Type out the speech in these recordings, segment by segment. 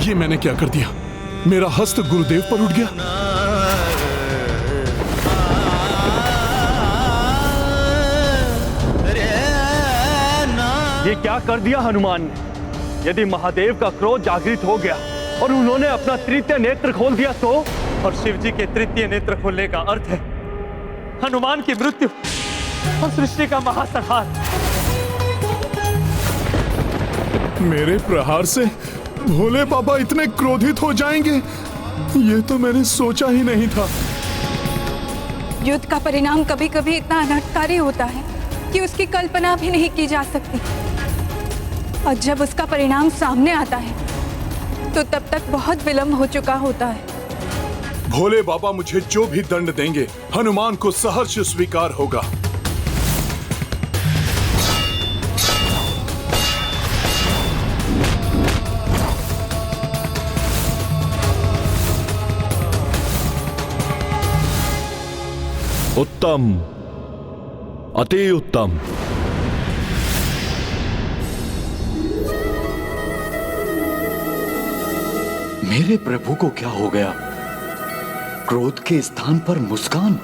ये मैंने क्या कर दिया? मेरा हस्त गुरुदेव पर उठ गया। ये क्या कर दिया हनुमान ने? यदि महादेव का क्रोध जागृत हो गया और उन्होंने अपना तृतीय नेत्र खोल दिया तो? और शिव जी के तृतीय नेत्र खोलने का अर्थ है हनुमान की मृत्यु और सृष्टि का महासंहार। मेरे प्रहार से भोले बाबा इतने क्रोधित हो जाएंगे, ये तो मैंने सोचा ही नहीं था। युद्ध का परिणाम कभी कभी इतना अनर्थकारी होता है कि उसकी कल्पना भी नहीं की जा सकती, और जब उसका परिणाम सामने आता है तो तब तक बहुत विलंब हो चुका होता है। भोले बाबा मुझे जो भी दंड देंगे हनुमान को सहर्ष स्वीकार होगा। उत्तम, अति उत्तम। मेरे प्रभु को क्या हो गया? क्रोध के स्थान पर मुस्कान।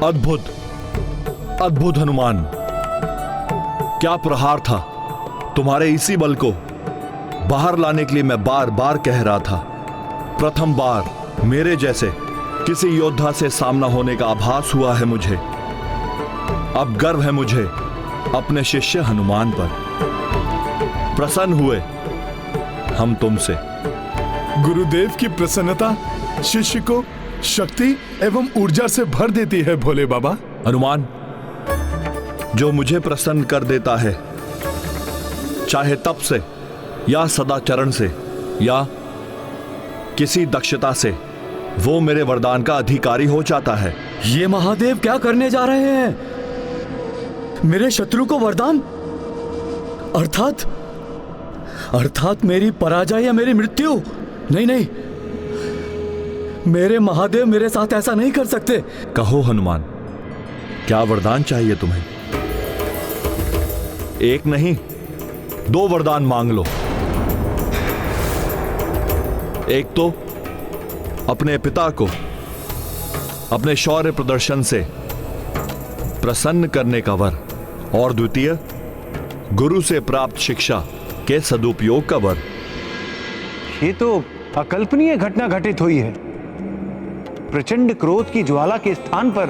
अद्भुत, अद्भुत हनुमान, क्या प्रहार था। तुम्हारे इसी बल को बाहर लाने के लिए मैं बार बार कह रहा था। प्रथम बार मेरे जैसे किसी योद्धा से सामना होने का आभास हुआ है मुझे। अब गर्व है मुझे अपने शिष्य हनुमान पर। प्रसन्न हुए हम तुमसे। गुरुदेव की प्रसन्नता शिष्य को शक्ति एवं ऊर्जा से भर देती है भोले बाबा। हनुमान, जो मुझे प्रसन्न कर देता है, चाहे तप से या सदाचरण से या किसी दक्षता से, वो मेरे वरदान का अधिकारी हो जाता है। ये महादेव क्या करने जा रहे हैं? मेरे शत्रु को वरदान, अर्थात मेरी पराजय या मेरी मृत्यु? नहीं नहीं, मेरे महादेव मेरे साथ ऐसा नहीं कर सकते। कहो हनुमान, क्या वरदान चाहिए तुम्हें? एक नहीं, 2 वरदान मांग लो। एक तो अपने पिता को अपने शौर्य प्रदर्शन से प्रसन्न करने का वर, और द्वितीय गुरु से प्राप्त शिक्षा के सदुपयोग का वर। ये तो अकल्पनीय घटना घटित हुई है। प्रचंड क्रोध की ज्वाला के स्थान पर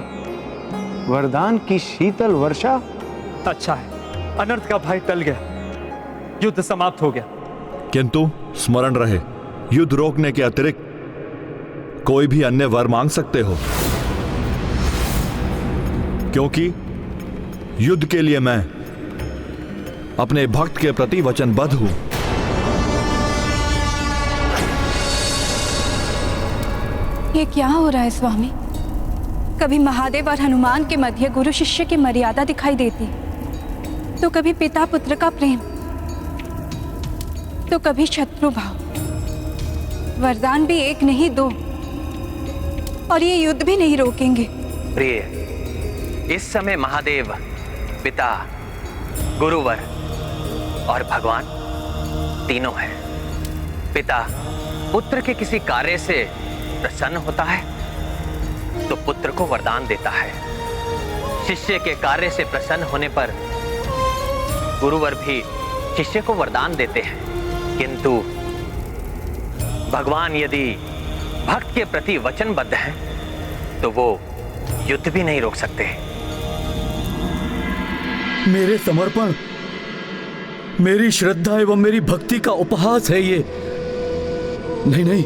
वरदान की शीतल वर्षा। अच्छा है, अनर्थ का भय टल गया, युद्ध समाप्त हो गया। किंतु स्मरण रहे, युद्ध रोकने के अतिरिक्त कोई भी अन्य वर मांग सकते हो, क्योंकि युद्ध के लिए मैं अपने भक्त के प्रति वचनबद्ध हूं। ये क्या हो रहा है स्वामी? कभी महादेव और हनुमान के मध्य गुरु शिष्य की मर्यादा दिखाई देती, तो कभी पिता पुत्र का प्रेम, तो कभी शत्रु भाव। वरदान भी एक नहीं 2, और ये युद्ध भी नहीं रोकेंगे। प्रिय, इस समय महादेव पिता, गुरुवर और भगवान तीनों हैं। पिता पुत्र के किसी कार्य से प्रसन्न होता है तो पुत्र को वरदान देता है। शिष्य के कार्य से प्रसन्न होने पर गुरुवर भी शिष्य को वरदान देते हैं। किंतु भगवान यदि भक्त के प्रति वचनबद्ध हैं तो वो युद्ध भी नहीं रोक सकते। मेरे समर्पण, मेरी श्रद्धा एवं मेरी भक्ति का उपहास है ये। नहीं नहीं,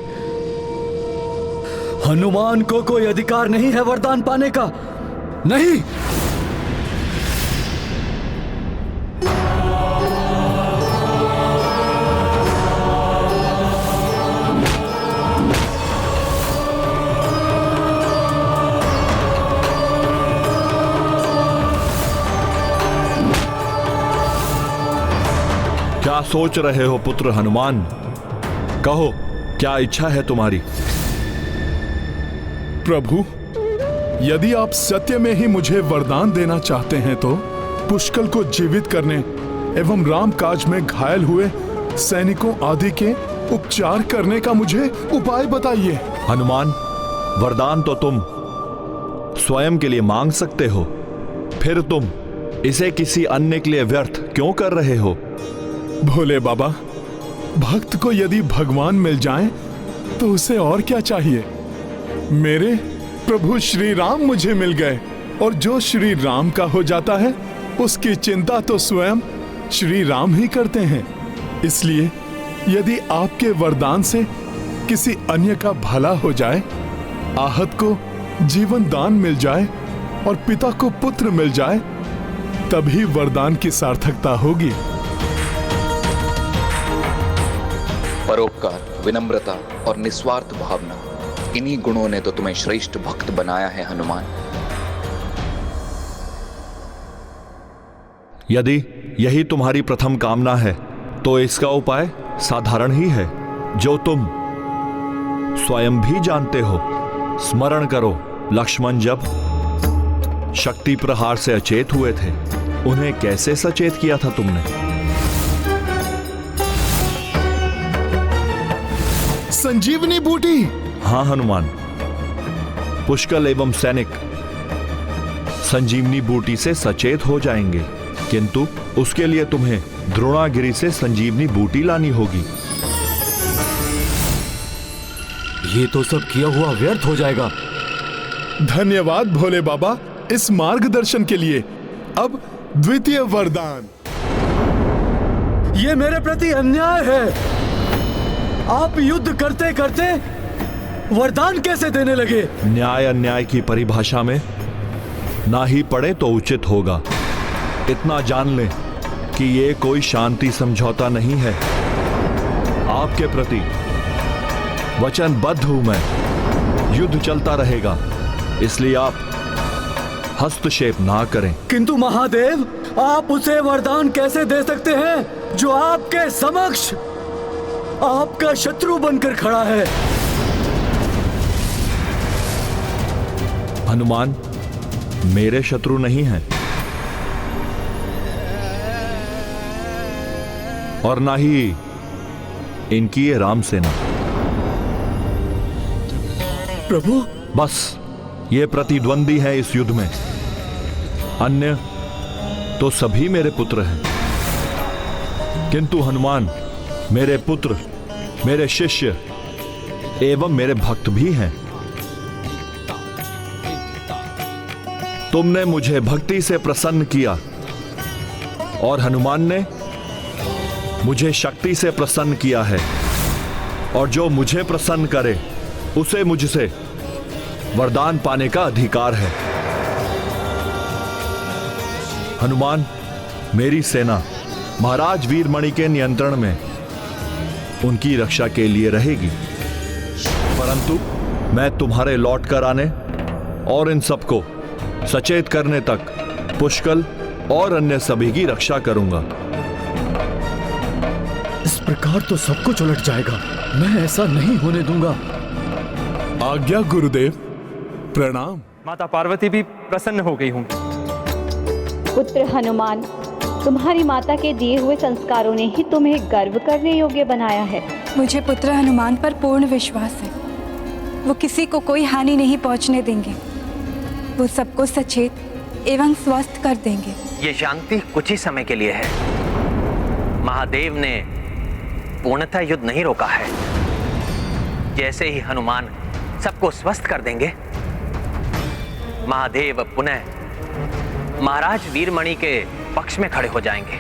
हनुमान को कोई अधिकार नहीं है वरदान पाने का। नहीं। सोच रहे हो पुत्र हनुमान? कहो, क्या इच्छा है तुम्हारी? प्रभु, यदि आप सत्य में ही मुझे वरदान देना चाहते हैं तो पुष्कल को जीवित करने एवं राम काज में घायल हुए सैनिकों आदि के उपचार करने का मुझे उपाय बताइए। हनुमान, वरदान तो तुम स्वयं के लिए मांग सकते हो, फिर तुम इसे किसी अन्य के लिए व्यर्थ क्यों कर रहे हो? भोले बाबा, भक्त को यदि भगवान मिल जाएं, तो उसे और क्या चाहिए? मेरे प्रभु श्री राम मुझे मिल गए, और जो श्री राम का हो जाता है उसकी चिंता तो स्वयं श्री राम ही करते हैं। इसलिए यदि आपके वरदान से किसी अन्य का भला हो जाए, आहत को जीवन दान मिल जाए और पिता को पुत्र मिल जाए, तभी वरदान की सार्थकता होगी। परोपकार, विनम्रता और निस्वार्थ भावना, इन्हीं गुणों ने तो तुम्हें श्रेष्ठ भक्त बनाया है हनुमान। यदि यही तुम्हारी प्रथम कामना है तो इसका उपाय साधारण ही है, जो तुम स्वयं भी जानते हो। स्मरण करो, लक्ष्मण जब शक्ति प्रहार से अचेत हुए थे, उन्हें कैसे सचेत किया था तुमने? संजीवनी बूटी। हाँ हनुमान, पुष्कल एवं सैनिक संजीवनी बूटी से सचेत हो जाएंगे, किंतु उसके लिए तुम्हें द्रोणागिरी से संजीवनी बूटी लानी होगी। ये तो सब किया हुआ व्यर्थ हो जाएगा। धन्यवाद भोले बाबा इस मार्गदर्शन के लिए। अब द्वितीय वरदान। ये मेरे प्रति अन्याय है। आप युद्ध करते करते वरदान कैसे देने लगे? न्याय अन्याय की परिभाषा में ना ही पड़े तो उचित होगा। इतना जान लें कि ये कोई शांति समझौता नहीं है। आपके प्रति वचनबद्ध हूं मैं। युद्ध चलता रहेगा, इसलिए आप हस्तक्षेप ना करें। किंतु महादेव, आप उसे वरदान कैसे दे सकते हैं जो आपके समक्ष आपका शत्रु बनकर खड़ा है? हनुमान मेरे शत्रु नहीं हैं, और ना ही इनकी ये राम सेना। प्रभु, बस ये प्रतिद्वंदी है इस युद्ध में, अन्य तो सभी मेरे पुत्र हैं। किंतु हनुमान मेरे पुत्र, मेरे शिष्य एवं मेरे भक्त भी हैं। तुमने मुझे भक्ति से प्रसन्न किया और हनुमान ने मुझे शक्ति से प्रसन्न किया है, और जो मुझे प्रसन्न करे उसे मुझसे वरदान पाने का अधिकार है। हनुमान, मेरी सेना महाराज वीरमणि के नियंत्रण में उनकी रक्षा के लिए रहेगी, परंतु मैं तुम्हारे लौट कर आने और इन सबको सचेत करने तक पुष्कल और अन्य सभी की रक्षा करूंगा। इस प्रकार तो सब कुछ उलट जाएगा। मैं ऐसा नहीं होने दूंगा। आज्ञा गुरुदेव, प्रणाम। माता पार्वती भी प्रसन्न हो गई होंगी। पुत्र हनुमान, तुम्हारी माता के दिए हुए संस्कारों ने ही तुम्हें गर्व करने योग्य बनाया है। मुझे पुत्र हनुमान पर पूर्ण विश्वास है। वो किसी को कोई हानि नहीं पहुंचने देंगे। वो सबको सचेत एवं स्वस्थ कर देंगे। ये शांति कुछ ही समय के लिए है। महादेव ने पूर्णतः युद्ध नहीं रोका है। जैसे ही हनुमान सबको स्वस्थ कर देंगे, महादेव पुनः महाराज वीरमणि के पक्ष में खड़े हो जाएंगे।